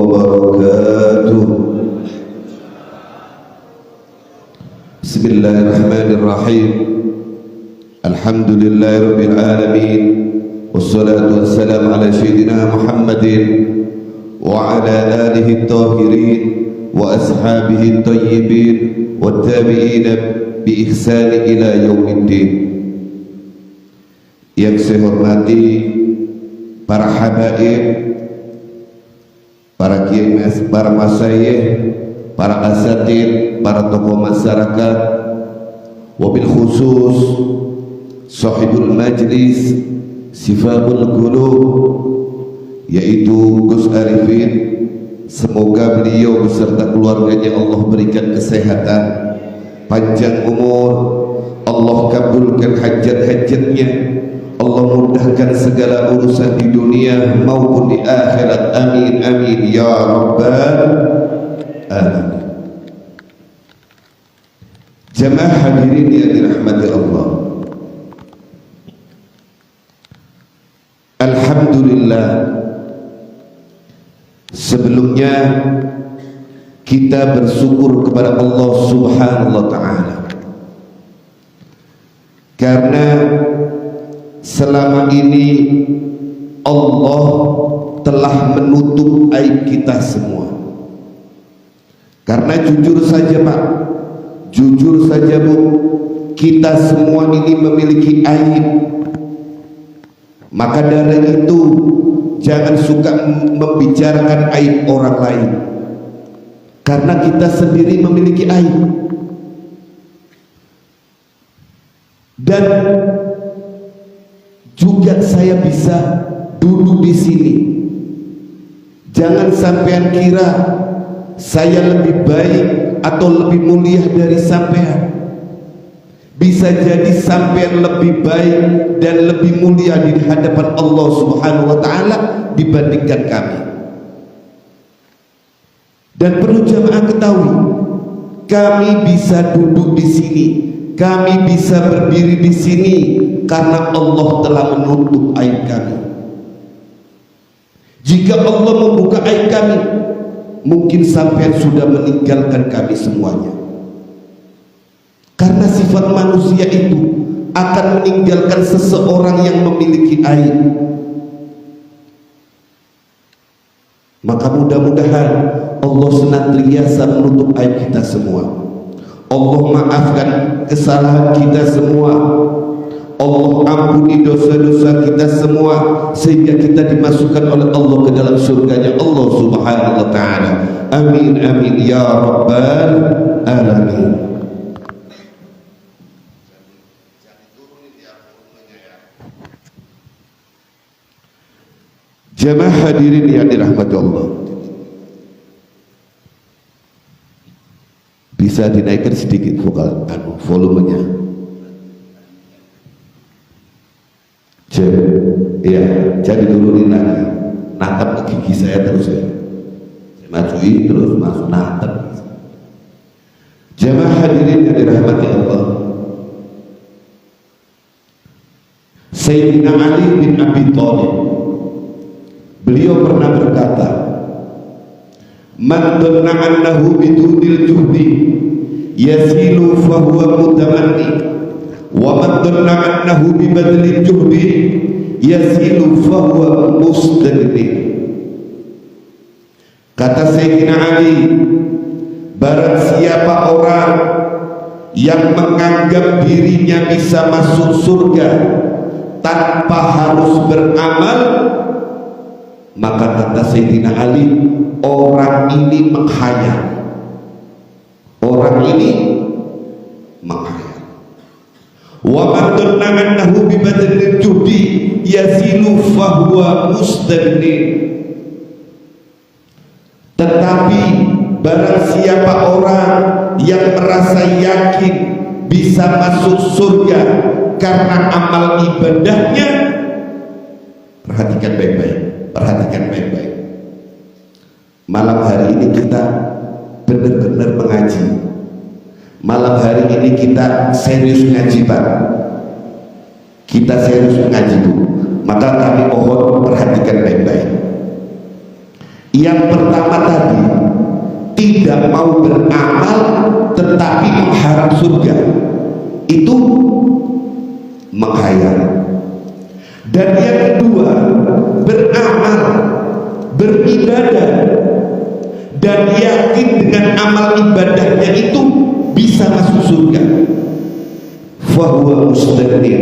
wabarakatuh. Bismillahirrahmanirrahim. Alhamdulillahirabbil alamin. Wassalatu wassalamu ala sayyidina Muhammadin wa ala alihi at-tahirin wa ashabihi at-tayyibin wat-tabi'in bi ihsan ila yaumiddin. Yang saya hormati para habaib, para kiai, para masyayikh, para asatid, para tokoh masyarakat, wabil khusus sahibul majlis Sifabul Qulub, yaitu Gus Arifin. Semoga beliau beserta keluarganya Allah berikan kesehatan, panjang umur, Allah kabulkan hajat-hajatnya, Allah mudahkan segala urusan di dunia maupun di akhirat. Amin amin ya rabbal alamin. Jamaah hadirin yang dirahmati Allah, alhamdulillah, sebelumnya kita bersyukur kepada Allah Subhanahu wa ta'ala karena selama ini Allah telah menutup aib kita semua. Karena jujur saja Pak, jujur saja Bu, kita semua ini memiliki aib. Maka dari itu jangan suka membicarakan aib orang lain, karena kita sendiri memiliki aib. Dan juga saya bisa duduk di sini, jangan sampean kira saya lebih baik atau lebih mulia dari sampean. Bisa jadi sampean lebih baik dan lebih mulia di hadapan Allah Subhanahu wa ta'ala dibandingkan kami. Dan perlu jamaah ketahui, kami bisa duduk di sini, kami bisa berdiri di sini karena Allah telah menutup aib kami. Jika Allah membuka aib kami, mungkin sampean sudah meninggalkan kami semuanya. Karena sifat manusia itu akan meninggalkan seseorang yang memiliki aib. Maka mudah-mudahan Allah senantiasa menutup aib kita semua. Allah maafkan kesalahan kita semua, Allah ampuni dosa-dosa kita semua, sehingga kita dimasukkan oleh Allah ke dalam surganya Allah Subhanahu wa ta'ala. Amin amin ya rabbal alamin. Jamaah hadirin yang dirahmati Allah, bisa dinaikkan sedikit volumenya. Ya, jadi turunin lagi, natap ke gigi saya terus ya. Saya majuin terus masuk natap. Jamaah hadirin yang dirahmati Allah, Sayyidina Ali bin Abi Thalib, beliau pernah berkata, man dhanna annahu bidunil juhdi yasilu fahuwa mutamanni, wa man dhanna annahu bibadlil juhdi yasilu fahuwa mustagni. Kata Sayyidina Ali, barang siapa orang yang menganggap dirinya bisa masuk surga tanpa harus beramal, maka kata Sayyidina Ali, orang ini menghayal. Orang ini menghayal. Wa man dhanna annahu bi badlil juhdi yasilu fahuwa mustagni. Tetapi barang siapa orang yang merasa yakin bisa masuk surga karena amal ibadahnya, perhatikan baik-baik. Perhatikan baik-baik. Malam hari ini kita benar-benar mengaji. Malam hari ini kita serius ngaji Pak. Kita serius ngaji Bu. Maka kami mohon perhatikan baik-baik. Yang pertama tadi, tidak mau beramal tetapi mengharap surga, itu menghayal. Dan yang kedua, beramal, beribadah, dan yakin dengan amal ibadahnya itu bisa masuk surga, fahuwa mustaqim,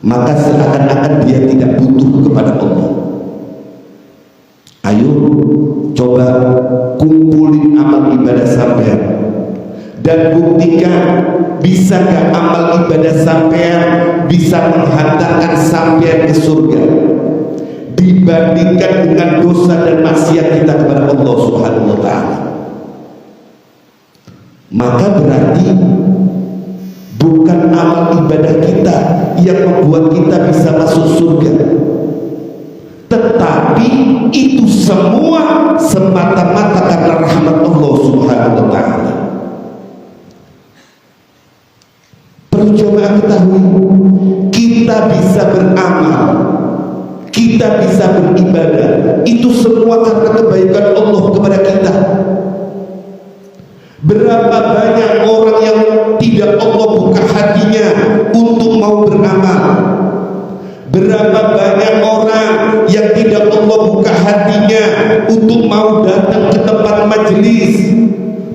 maka seakan-akan dia tidak butuh kepada Allah. Ayo coba kumpulin amal ibadah sampean dan buktikan bisa gak amal ibadah sampean bisa menghantarkan sampean ke surga dibandingkan dengan dosa dan maksiat kita kepada Allah Subhanahu wa ta'ala. Maka berarti bukan amal ibadah kita yang membuat kita bisa masuk surga, tetapi itu semua semata-mata karena rahmat Allah Subhanahu wa ta'ala. Perlu jemaah ketahui, kita bisa beramal, kita bisa beribadah, itu semua karena kebaikan Allah kepada kita. Berapa banyak orang yang tidak Allah buka hatinya untuk mau beramal. Berapa banyak orang yang tidak Allah buka hatinya untuk mau datang ke tempat majelis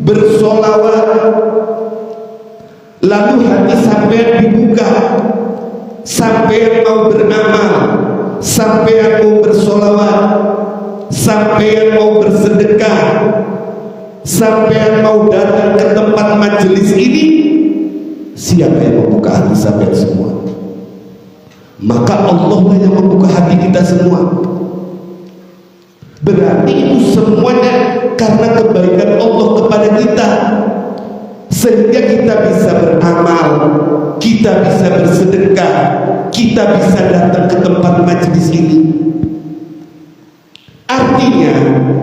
bersolawat, lalu hati sampean dibuka, sampean mau beramal, sampean mau bersolawat, sampean mau bersedekah, sampean mau datang ke tempat majelis ini. Siapa yang membuka hati sampean semua? Maka Allah lah yang membuka hati kita semua. Berarti itu semuanya karena kebaikan Allah kepada kita, sehingga kita bisa beramal, kita bisa bersedekah, kita bisa datang ke tempat majelis ini. Artinya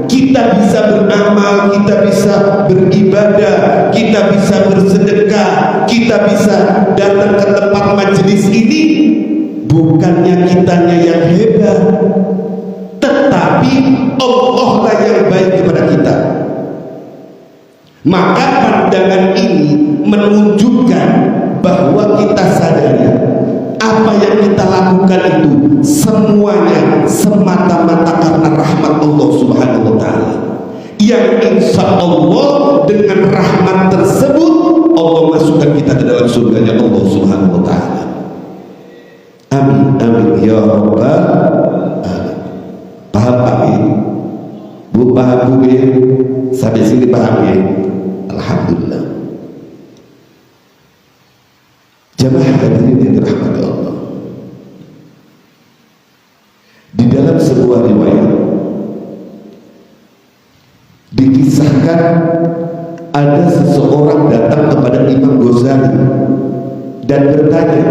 kita bisa beramal, kita bisa beribadah, kita bisa bersedekah, kita bisa datang ke tempat majelis ini, bukannya kitanya yang hebat, tetapi Allah lah yang baik kepada kita. Maka pandangan ini menunjukkan bahwa kita sadari apa yang kita lakukan itu semuanya semata-mata karena rahmat Allah Subhanahu wa ta'ala, yang insya Allah dengan rahmat tersebut Allah masukkan kita ke dalam surganya Allah Subhanahu wa ta'ala. Amin amin ya rabbal alamin. Paham Pak ya? Bu paham Bu ya? Sampai sini paham ya? Alhamdulillah. Jamaah hadirin yang dirahmati Allah, di dalam sebuah riwayat dikisahkan ada seseorang datang kepada Imam Ghazali dan bertanya,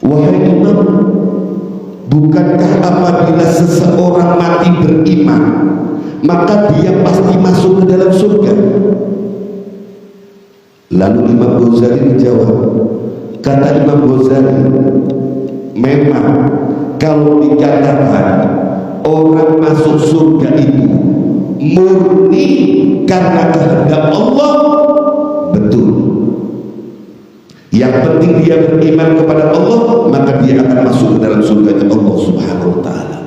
wahai Imam, bukankah apabila seseorang mati beriman maka dia pasti masuk ke dalam surga? Lalu Imam Ghazali menjawab, kata Imam Ghazali, memang kalau dikatakan orang masuk surga itu murni karena kehendak Allah, betul. Yang penting dia beriman kepada Allah, maka dia akan masuk ke dalam surganya Allah Subhanahu wa ta'ala.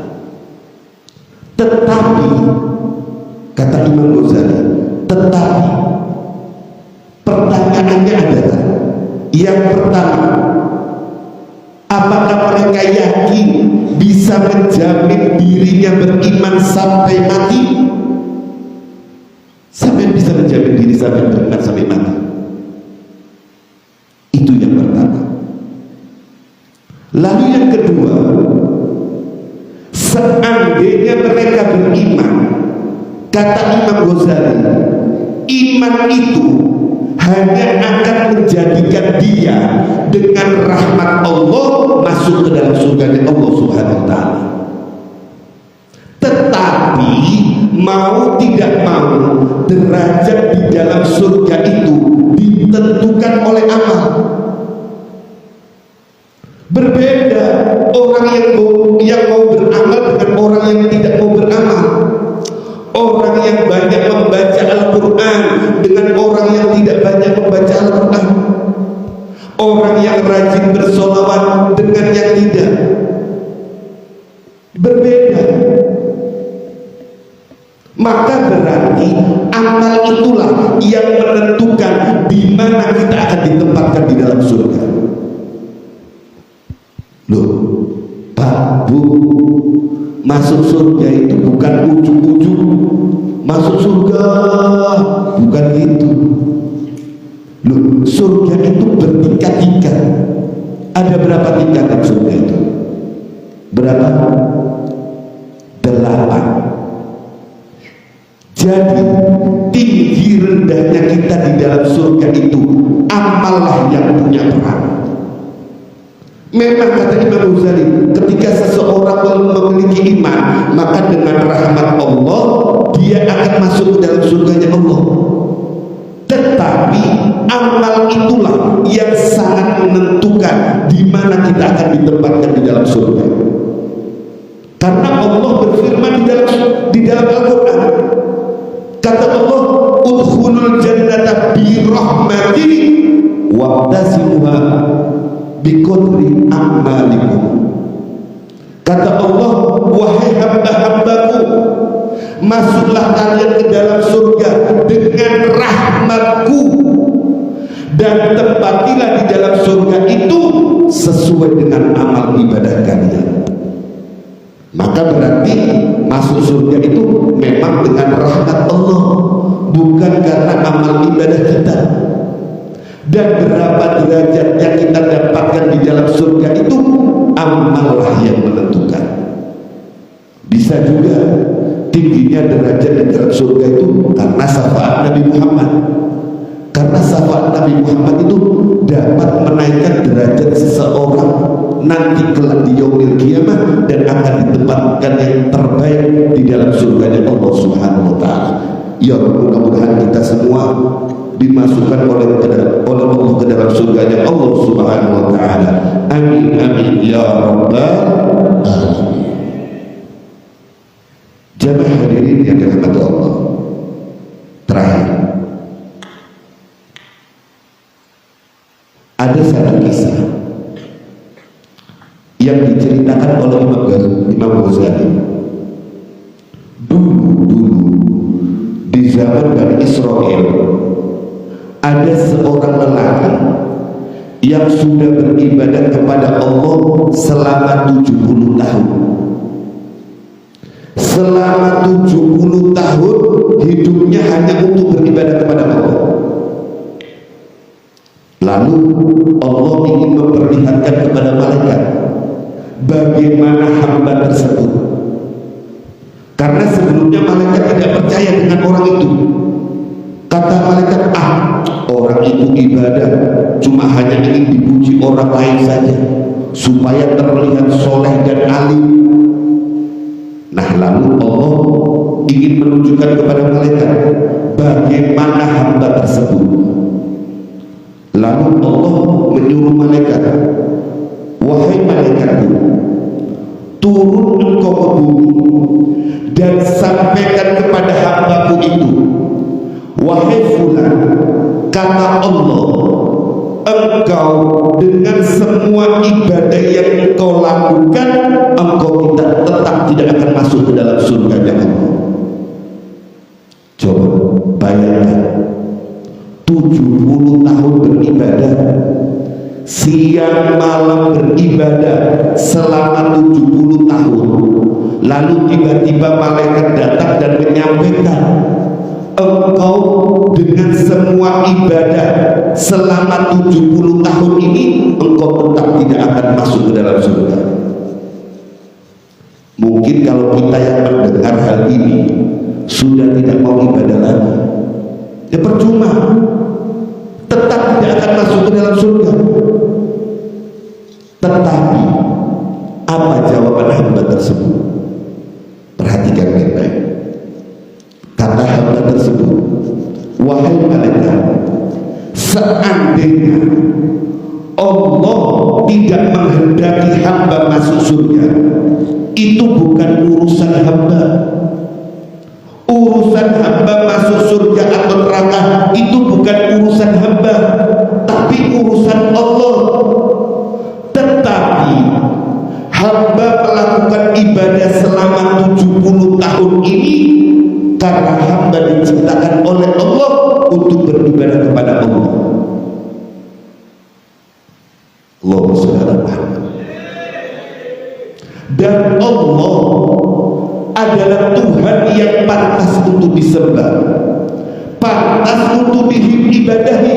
Tetapi kata Imam Ghazali, tetapi pertanyaannya adalah, yang pertama, apakah mereka yakin bisa menjamin dirinya beriman sampai mati? Sampai bisa menjamin diri sampai beriman sampai mati? Itu yang pertama. Lalu yang kedua, seandainya mereka beriman, kata Imam Ghazali, iman itu hanya akan menjadikan dia dengan rahmat Allah masuk ke dalam surga Allah Subhanahu wa ta'ala. Tetapi mau tidak mau, derajat di dalam surga itu ditentukan oleh amal. Berbeda orang yang mau beramal dengan orang yang tidak mau beramal, orang yang banyak membaca Al-Quran dengan orang yang tidak banyak membaca Al-Quran, orang yang rajin bersolawat dengan yang tidak. Berbeda. Maka berarti amal itulah yang menentukan di mana kita akan ditempatkan di dalam surga. Loh, Pak, Bu, masuk surga itu bukan ujung-ujung masuk surga, bukan itu. Loh, surga itu bertingkat-tingkat. Ada berapa tingkatan surga itu? Berapa? 8. Jadi tinggi rendahnya kita di dalam surga itu amallah yang punya peran. Memang kata Imam Ghazali, ketika seseorang memiliki iman, maka dengan rahmat Allah dia akan masuk ke dalam surganya Allah. Tetapi amal itulah yang sangat menentukan di mana kita akan ditempatkan di dalam surga. Karena Allah berfirman di dalam Al-Quran, kata Allah, udkhulul jannata bi rahmati waqtasimuha biqadri a'malikum. Kata Allah, wahai hamba-hambaku, masuklah kalian ke dalam surga dengan rahmatku, dan tempatilah di dalam surga itu sesuai dengan amal ibadah kalian. Maka berarti masuk surga itu memang dengan rahmat Allah, bukan karena amal ibadah kita. Dan berapa derajat yang kita dapatkan di dalam surga itu amallah yang menentukan. Bisa juga tingginya derajat di dalam surga itu karena syafaat Nabi Muhammad. Karena syafaat Nabi Muhammad itu dapat menaikkan derajat seseorang nanti kelak di yaumil qiyamah dan akan ditempatkan yang terbaik di dalam surganya Allah Subhanahu wa taala. Ya, mudah-mudahan kita semua dimasukkan oleh Allah ke dalam surganya Allah Subhanahu wa taala. Amin amin ya rabbal alamin. Jamaah hadirin yang dirahmati Allah. Terakhir, ada satu kisah yang diceritakan oleh Imam Ghazali. Dulu di zaman Bani Israel ada seorang lelaki yang sudah beribadah kepada Allah selama 70 tahun. Selama 70 tahun hidupnya hanya untuk beribadah kepada Allah. Lalu Allah ingin memperlihatkan kepada malaikat bagaimana hamba tersebut. Karena sebelumnya malaikat tidak percaya dengan orang itu. Kata malaikat, orang itu ibadah cuma hanya ingin dipuji orang lain saja supaya terlihat soleh dan alim. Nah, lalu Allah ingin menunjukkan kepada malaikat bagaimana hamba tersebut. Lalu Allah menyuruh malaikat, wahai malaikatku, turun engkau ke bumi dan sampaikan kepada hambaku itu, wahai fulan, kata Allah, engkau dengan semua ibadah yang engkau lakukan, engkau tetap tidak akan masuk ke dalam surga Allah. Coba bayangkan, 70 tahun beribadah, siang malam beribadah selama 70 tahun. Lalu tiba-tiba malaikat datang dan menyampaikan, engkau dengan semua ibadah selama 70 tahun ini, engkau tetap tidak akan masuk ke dalam surga. Mungkin kalau kita yang mendengar hal ini sudah tidak mau ibadah lagi, ya percuma, tetap tidak akan masuk ke dalam surga. Tetapi apa jawaban hamba tersebut? Perhatikan baik-baik. Kata hamba tersebut, wahai malaikat, seandainya Allah tidak menghendaki hamba masuk surga, itu bukan urusan hamba. Urusan hamba masuk surga atau neraka itu bukan urusan hamba, tapi urusan Allah. Tetapi hamba melakukan ibadah selama 70 tahun ini karena hamba diciptakan oleh Allah untuk beribadah kepada Allah. Allahumma shalli ala Muhammad. Dan Allah adalah Tuhan yang pantas untuk disembah, pantas untuk diibadahi,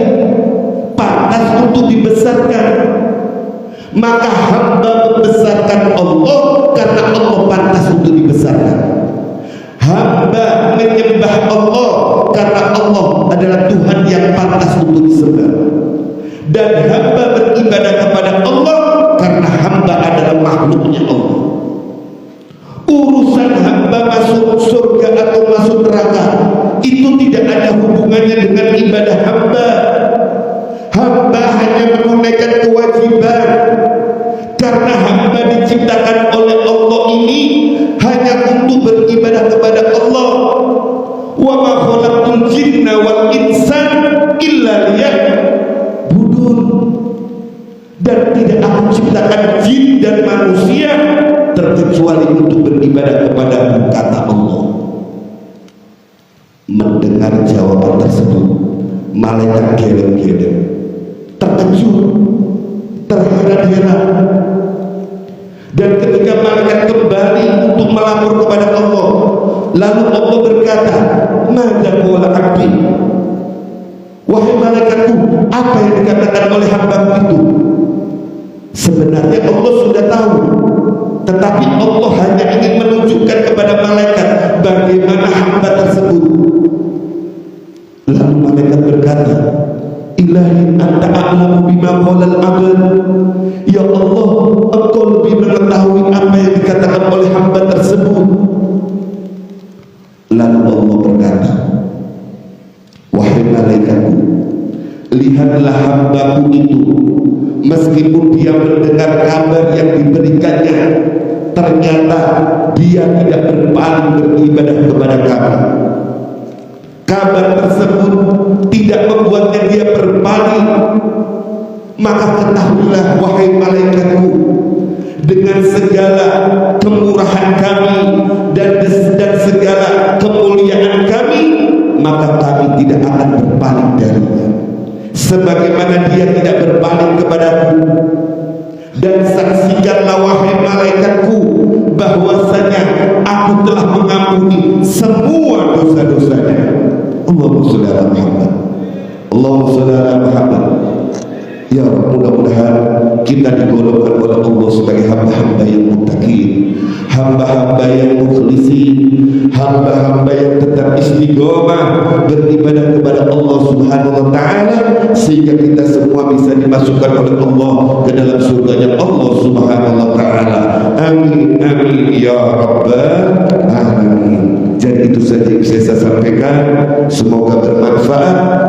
pantas untuk dibesarkan. Maka hamba membesarkan Allah karena Allah pantas untuk dibesarkan. Hamba menyembah Allah karena Allah adalah Tuhan yang pantas untuk disembah. Dan hamba beribadah kepada Allah karena hamba adalah makhluknya Allah. Urusan hamba masuk surga atau masuk neraka itu tidak ada hubungannya dengan ibadah hamba. Hamba hanya menunaikan kewajiban karena hamba diciptakan oleh Allah ini hanya untuk beribadah kepada Allah. Wa ma khalaqtul jinna wal insan illa liya'budun. Dan tidak aku ciptakan jin dan manusia terkecuali untuk beribadah kepada-Mu, kata Allah. Mendengar jawaban tersebut, malaikat geleng-geleng, terkejut, terheran-heran. Dan ketika malaikat kembali untuk melapor kepada Allah, lalu Allah berkata, "Madza qala 'abdi?" Wahai malaikatku, apa yang dikatakan oleh hamba-Mu itu? Sebenarnya Allah sudah tahu, tetapi Allah hanya ingin menunjukkan kepada malaikat bagaimana hamba tersebut. Lalu malaikat berkata, "Ilahi anta a'lamu bima qala al-'abd." Ya Allah, Engkau lebih mengetahui apa yang dikatakan oleh hamba tersebut. Lalu Allah berkata, "Wahai malaikatku, lihatlah hamba-Ku itu, meskipun dia mendengar kabar yang diberikannya, ternyata dia tidak berpaling beribadah kepada Kami. Kabar tersebut tidak membuatnya dia berpaling. Maka ketahuilah wahai malaikatku, dengan segala kemurahan Kami dan segala kemuliaan Kami, maka Kami tidak akan berpaling darinya, sebagaimana dia tidak berpaling kepadaku. Dan saksikanlah wahai malaikatku bahwasanya aku telah mengampuni semua dosa-dosanya." Allahumma shalli ala Muhammad. Allahumma shalli ala Muhammad. Ya Rabb, mudah-mudahan kita digolongkan oleh Allah sebagai hamba-hamba yang muttaqin, hamba-hamba yang mukhlisin, hamba-hamba yang tetap istiqomah beribadah kepada Allah Subhanahu wa taala, sehingga kita semua bisa dimasukkan oleh Allah ke dalam surganya Allah Subhanahu wa taala. Amin amin ya rabbal alamin. Jadi itu saja yang bisa saya sampaikan, semoga bermanfaat.